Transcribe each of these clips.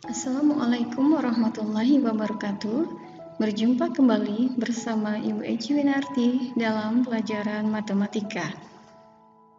Assalamualaikum warahmatullahi wabarakatuh. Berjumpa kembali bersama Ibu Eci Winarti dalam pelajaran matematika.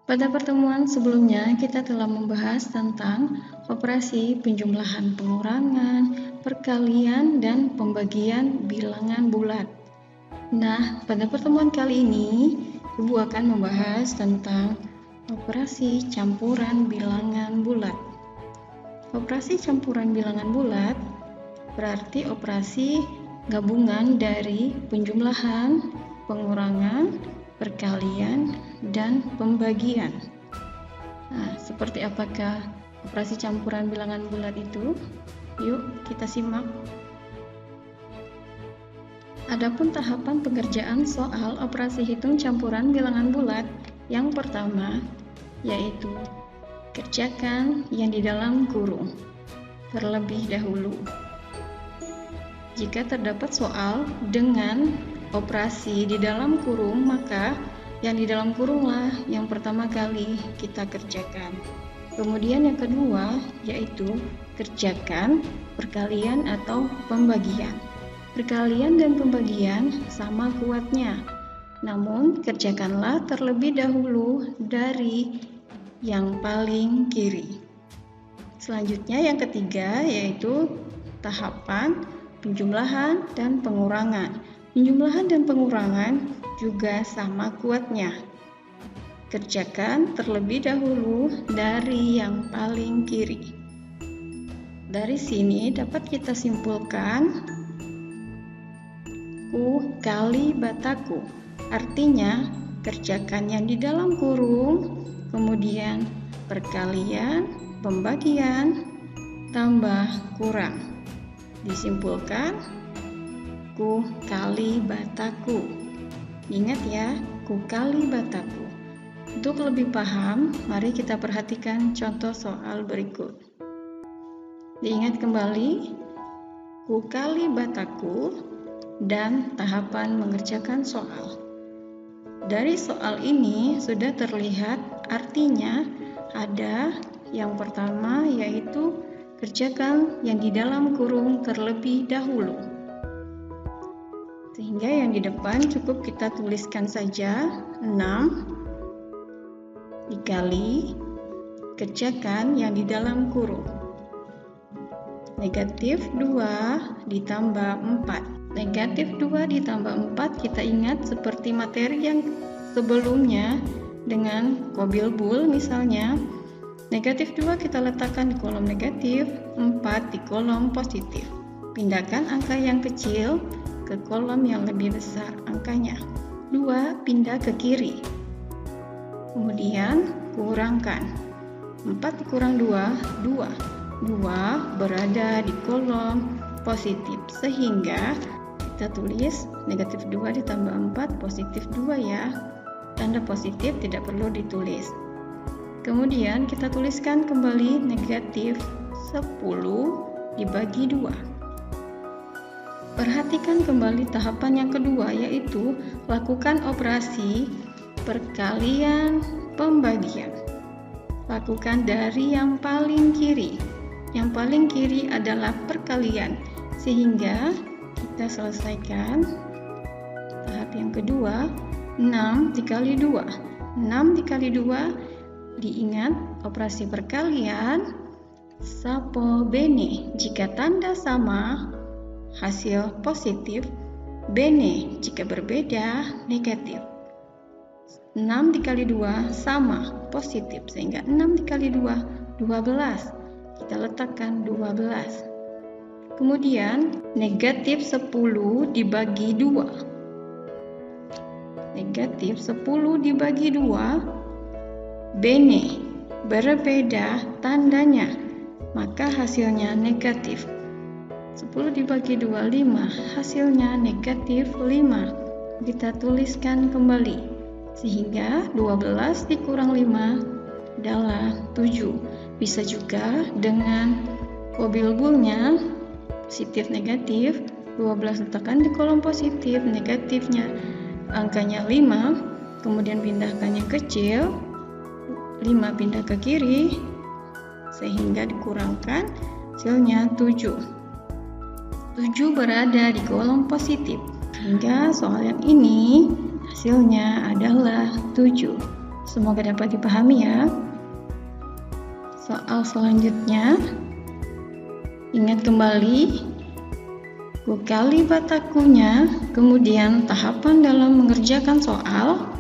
Pada pertemuan sebelumnya kita telah membahas tentang operasi penjumlahan, pengurangan, perkalian, dan pembagian bilangan bulat. Nah, pada pertemuan kali ini Ibu akan membahas tentang operasi campuran bilangan bulat. Operasi campuran bilangan bulat berarti operasi gabungan dari penjumlahan, pengurangan, perkalian, dan pembagian. Nah, seperti apakah operasi campuran bilangan bulat itu? Yuk kita simak. Adapun tahapan pengerjaan soal operasi hitung campuran bilangan bulat yang pertama yaitu kerjakan yang di dalam kurung terlebih dahulu. Jika terdapat soal dengan operasi di dalam kurung, maka yang di dalam kurunglah yang pertama kali kita kerjakan. Kemudian yang kedua yaitu kerjakan perkalian atau pembagian. Perkalian dan pembagian sama kuatnya, namun kerjakanlah terlebih dahulu dari yang paling kiri. Selanjutnya yang ketiga yaitu tahapan penjumlahan dan pengurangan. Penjumlahan dan pengurangan juga sama kuatnya. Kerjakan terlebih dahulu dari yang paling kiri. Dari sini dapat kita simpulkan ku kali bataku. Artinya kerjakan yang di dalam kurung, kemudian perkalian, pembagian, tambah kurang. Disimpulkan ku kali bataku. Ingat ya, ku kali bataku. Untuk lebih paham, mari kita perhatikan contoh soal berikut. Diingat kembali, ku kali bataku dan tahapan mengerjakan soal. Dari soal ini sudah terlihat artinya ada yang pertama yaitu kerjakan yang di dalam kurung terlebih dahulu. Sehingga yang di depan cukup kita tuliskan saja 6 dikali kerjakan yang di dalam kurung. Negatif 2 ditambah 4. Negatif 2 ditambah 4 kita ingat seperti materi yang sebelumnya dengan kobilbul misalnya. Negatif 2 kita letakkan di kolom negatif, 4 di kolom positif. Pindahkan angka yang kecil ke kolom yang lebih besar angkanya. 2 pindah ke kiri. Kemudian kurangkan. 4 dikurang 2, 2. 2 berada di kolom positif sehingga kita tulis negatif 2 ditambah 4 positif 2 ya. Tanda positif tidak perlu ditulis. Kemudian kita tuliskan kembali negatif 10 dibagi 2. Perhatikan kembali tahapan yang kedua yaitu lakukan operasi perkalian pembagian. Lakukan dari yang paling kiri. Yang paling kiri adalah perkalian, sehingga kita selesaikan tahap yang kedua. 6 dikali 2. 6 dikali 2 diingat operasi perkalian sapo bene jika tanda sama hasil positif, bene jika berbeda negatif. 6 dikali 2 sama positif sehingga 6 dikali 2 12. Kita letakkan 12. Kemudian negatif 10 dibagi 2. Negatif 10 dibagi 2 bene berbeda tandanya, maka hasilnya negatif. 10 dibagi 2 5, hasilnya negatif 5. Kita tuliskan kembali sehingga 12 dikurang 5 adalah 7. Bisa juga dengan kobilbulnya positif negatif, 12 letakkan di kolom positif, negatifnya angkanya 5, kemudian pindahkan yang kecil, 5 pindah ke kiri, sehingga dikurangkan hasilnya 7. 7 berada di kolom positif, sehingga soal yang ini hasilnya adalah 7. Semoga dapat dipahami ya. Soal selanjutnya, ingat kembali ku kali batakunya, kemudian tahapan dalam mengerjakan soal.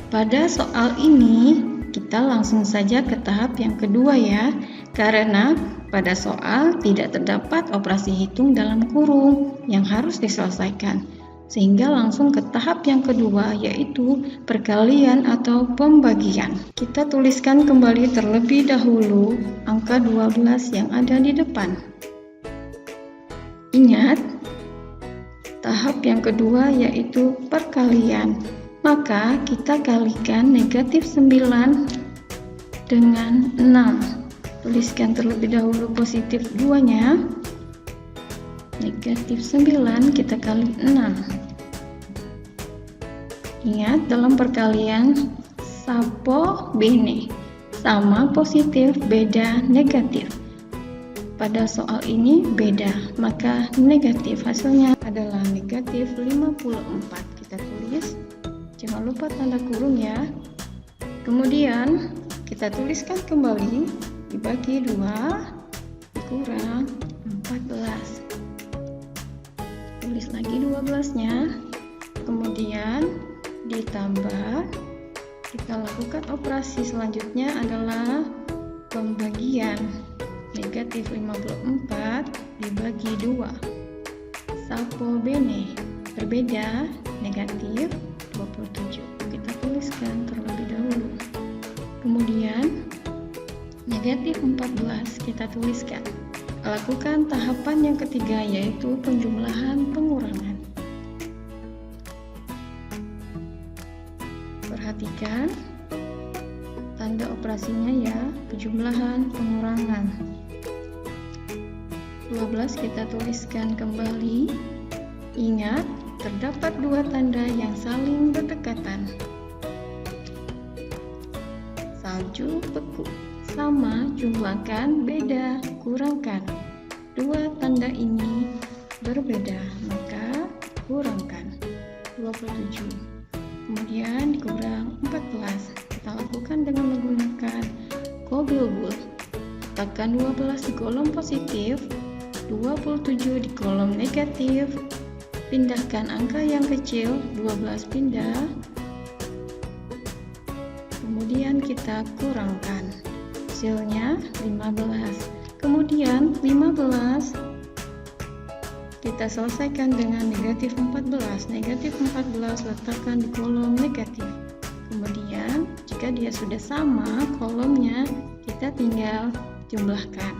Pada soal ini kita langsung saja ke tahap yang kedua ya, karena pada soal tidak terdapat operasi hitung dalam kurung yang harus diselesaikan, sehingga langsung ke tahap yang kedua, yaitu perkalian atau pembagian. Kita tuliskan kembali terlebih dahulu angka 12 yang ada di depan. Ingat, tahap yang kedua yaitu perkalian. Maka kita kalikan negatif 9 dengan 6. Tuliskan terlebih dahulu positif 2-nya. Negatif 9 kita kali 6. Ingat, dalam perkalian sapo bene, sama positif beda negatif. Pada soal ini beda, maka negatif, hasilnya adalah negatif 54. Kita tulis, jangan lupa tanda kurung ya. Kemudian kita tuliskan kembali, dibagi 2 dikurang 14. Tulis lagi 12-nya, kemudian ditambah. Kita lakukan operasi selanjutnya adalah pembagian. Negatif 54 dibagi 2. Sapo bene, berbeda, negatif 27. Kita tuliskan terlebih dahulu. Kemudian negatif 14 kita tuliskan. Lakukan tahapan yang ketiga, yaitu penjumlahan pengurangan. Perhatikan tanda operasinya ya, penjumlahan pengurangan. 12 kita tuliskan kembali. Ingat, terdapat 2 tanda yang saling berdekatan. Salju beku, sama, jumlahkan, beda, kurangkan. 2 tanda ini berbeda, maka kurangkan 27. Kemudian dikurang 14. Kita lakukan dengan menggunakan kobil bul. Letakkan 12 di kolom positif, 27 di kolom negatif. Pindahkan angka yang kecil, 12 pindah. Kemudian kita kurangkan. Hasilnya 15. Kemudian 15 kita selesaikan dengan negatif 14. Negatif 14 letakkan di kolom negatif. Kemudian jika dia sudah sama kolomnya, kita tinggal jumlahkan.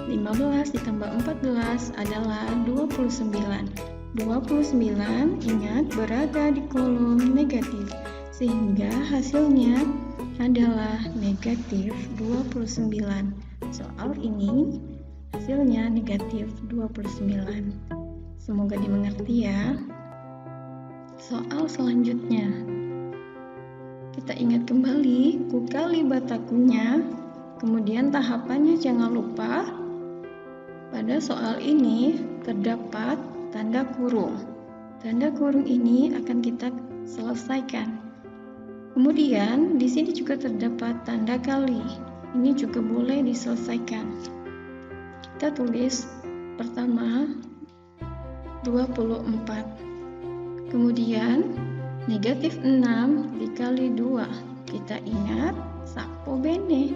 15 ditambah 14 adalah 29. 29 ingat berada di kolom negatif, sehingga hasilnya adalah negatif 29. Soal ini hasilnya negatif 29. Semoga dimengerti ya. Soal selanjutnya, kita ingat kembali ku kali batakunya, kemudian tahapannya jangan lupa. Pada soal ini terdapat tanda kurung. Tanda kurung ini akan kita selesaikan. Kemudian di sini juga terdapat tanda kali. Ini juga boleh diselesaikan. Kita tulis pertama 24. Kemudian negatif 6 dikali 2. Kita ingat sapo bene,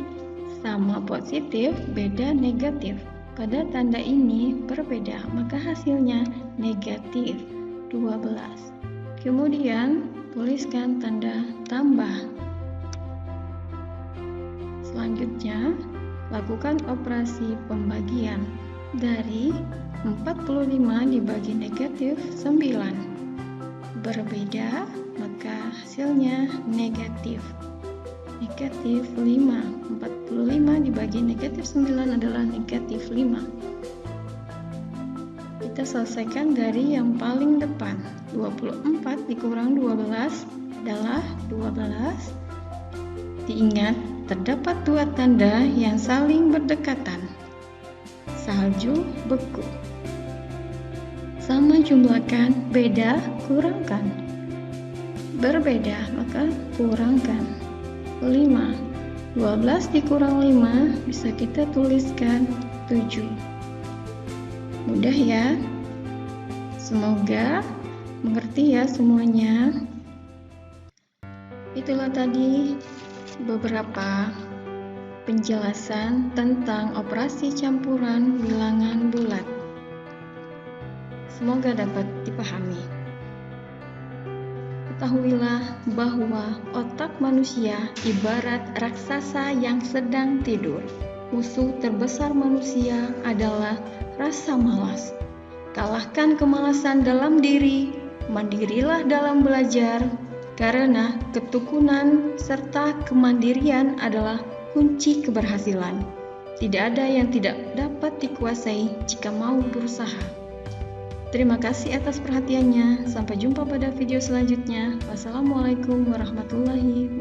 sama positif beda negatif. Pada tanda ini berbeda, maka hasilnya negatif 12. Kemudian tuliskan tanda tambah. Selanjutnya, lakukan operasi pembagian. Dari 45 dibagi negatif 9. Berbeda, maka hasilnya negatif. Negatif 5. 45 dibagi negatif 9 adalah negatif 5. Kita selesaikan dari yang paling depan. 24 dikurang 12 adalah 12. Diingat, terdapat 2 tanda yang saling berdekatan. salju beku. Sama jumlahkan, beda kurangkan. Berbeda maka kurangkan. 5. 12 dikurang 5 bisa kita tuliskan 7. Mudah ya? Semoga mengerti ya semuanya. Itulah tadi beberapa penjelasan tentang operasi campuran bilangan bulat. Semoga dapat dipahami. Ketahuilah bahwa otak manusia ibarat raksasa yang sedang tidur. Musuh terbesar manusia adalah rasa malas. Kalahkan kemalasan dalam diri, mandirilah dalam belajar, karena ketekunan serta kemandirian adalah kunci keberhasilan. Tidak ada yang tidak dapat dikuasai jika mau berusaha. Terima kasih atas perhatiannya. Sampai jumpa pada video selanjutnya. Wassalamualaikum warahmatullahi wabarakatuh.